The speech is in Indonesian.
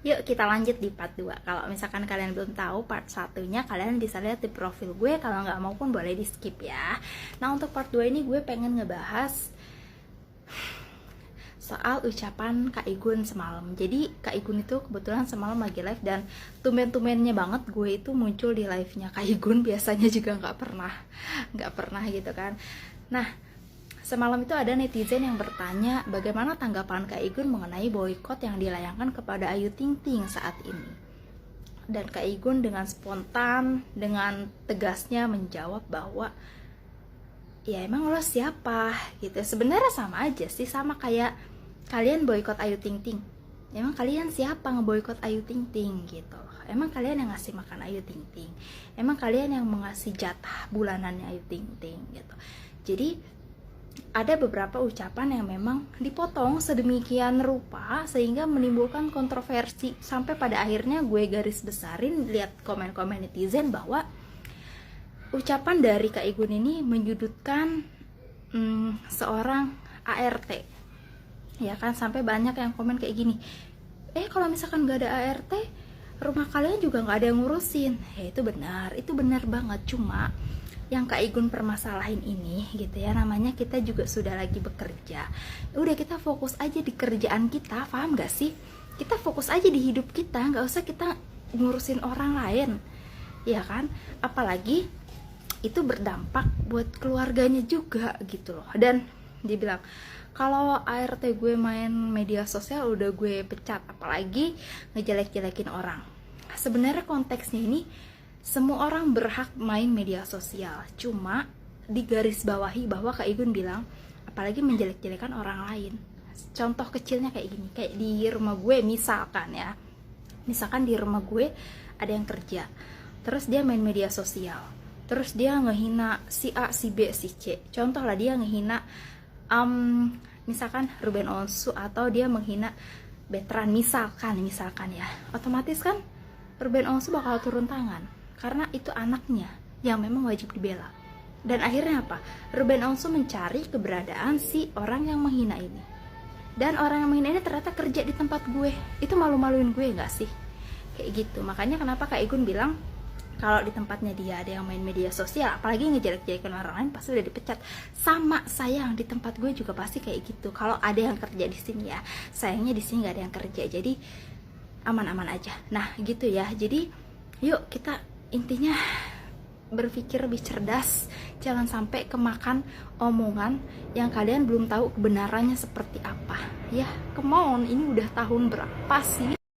Yuk kita lanjut di part 2. Kalau misalkan kalian belum tahu part satunya, kalian bisa lihat di profil gue. Kalau nggak mau pun boleh di skip ya. Nah untuk part 2 ini gue pengen ngebahas soal ucapan Kak Igun semalam. Jadi Kak Igun itu kebetulan semalam lagi live, dan tumben-tumbennya banget gue itu muncul di live-nya Kak Igun. Biasanya juga nggak pernah gitu kan. Nah semalam itu ada netizen yang bertanya bagaimana tanggapan Kak Igun mengenai boykot yang dilayangkan kepada Ayu Ting Ting saat ini. Dan Kak Igun dengan spontan, dengan tegasnya menjawab bahwa ya emang lo siapa gitu. Sebenarnya sama aja sih, sama kayak kalian boykot Ayu Ting Ting. Emang kalian siapa ngeboykot Ayu Ting Ting gitu. Emang kalian yang ngasih makan Ayu Ting Ting. Emang kalian yang mengasih jatah bulanannya Ayu Ting Ting gitu. Jadi ada beberapa ucapan yang memang dipotong sedemikian rupa sehingga menimbulkan kontroversi, sampai pada akhirnya gue garis besarin lihat komen-komen netizen bahwa ucapan dari Kak Igun ini menyudutkan seorang ART, ya kan. Sampai banyak yang komen kayak gini, kalau misalkan gak ada ART rumah kalian juga gak ada yang ngurusin. Ya itu benar banget. Cuma yang Kak Igun permasalahin ini gitu ya, namanya kita juga sudah lagi bekerja. Udah kita fokus aja di kerjaan kita, paham gak sih? Kita fokus aja di hidup kita, gak usah kita ngurusin orang lain, ya kan? Apalagi itu berdampak buat keluarganya juga gitu loh. Dan dibilang kalau ART gue main media sosial udah gue pecat, apalagi ngejelek-jelekin orang. Sebenarnya konteksnya ini semua orang berhak main media sosial, cuma digarisbawahi bahwa Kak Igun bilang apalagi menjelek-jelekan orang lain. Contoh kecilnya kayak gini, kayak di rumah gue misalkan di rumah gue ada yang kerja, terus dia main media sosial, terus dia ngehina si A, si B, si C. Contoh lah, dia ngehina misalkan Ruben Onsu, atau dia menghina Betran misalkan ya, otomatis kan Ruben Onsu bakal turun tangan karena itu anaknya yang memang wajib dibela. Dan akhirnya apa? Ruben Onsu mencari keberadaan si orang yang menghina ini, dan orang yang menghina ini ternyata kerja di tempat gue. Itu malu-maluin gue gak sih? Kayak gitu. Makanya kenapa Kak Igun bilang kalau di tempatnya dia ada yang main media sosial, apalagi ngejelek-jelekin orang lain, pasti udah dipecat. Sama sayang, di tempat gue juga pasti kayak gitu. Kalau ada yang kerja di sini ya, sayangnya di sini nggak ada yang kerja, jadi aman-aman aja. Nah gitu ya. Jadi yuk kita intinya berpikir lebih cerdas, jangan sampai kemakan omongan yang kalian belum tahu kebenarannya seperti apa. Ya, come on, ini udah tahun berapa sih